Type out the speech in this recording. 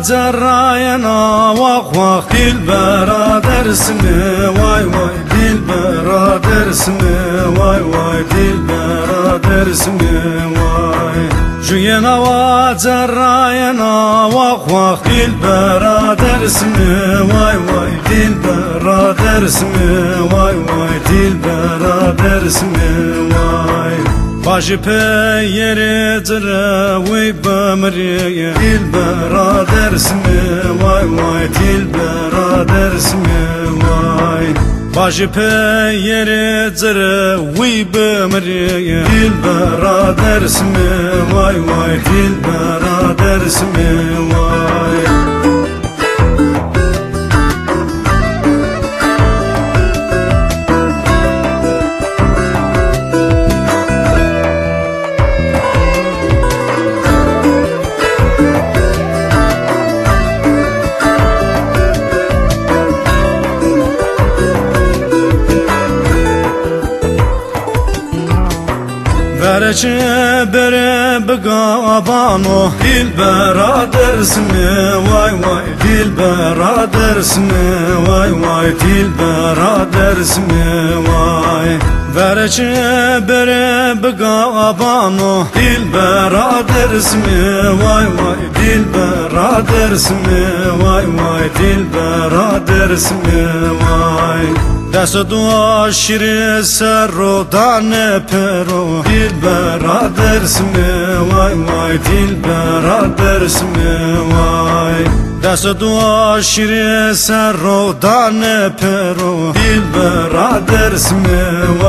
cerrayena vak vak dilbera dersimi vay vay dilbera dersimi vay vay dilbera dersimi vay Juyena va cerrayena vak vak dilbera dersimi vay vay dilbera dersimi vay vay dilbera dersimi vay Başı peyeri cire vay bömriye dilbera dersimi vay vay dilbera dersimi vay Başı peyeri cire vay bömriye dilbera dersimi vay vay dilbera dersimi vay Berçe bere begabano dilbera dersimi vay vay dilbera dersimi vay vay dilbera dersimi vay Berçe bere begabano dilbera dersimi vay vay dilbera dersimi vay vay dilbera dersimi vay Dest dua şiri serro dane pero dilbera dersimi vay vay dilbera dersimi vay Dest dua şiri serro dane pero dilbera dersimi vay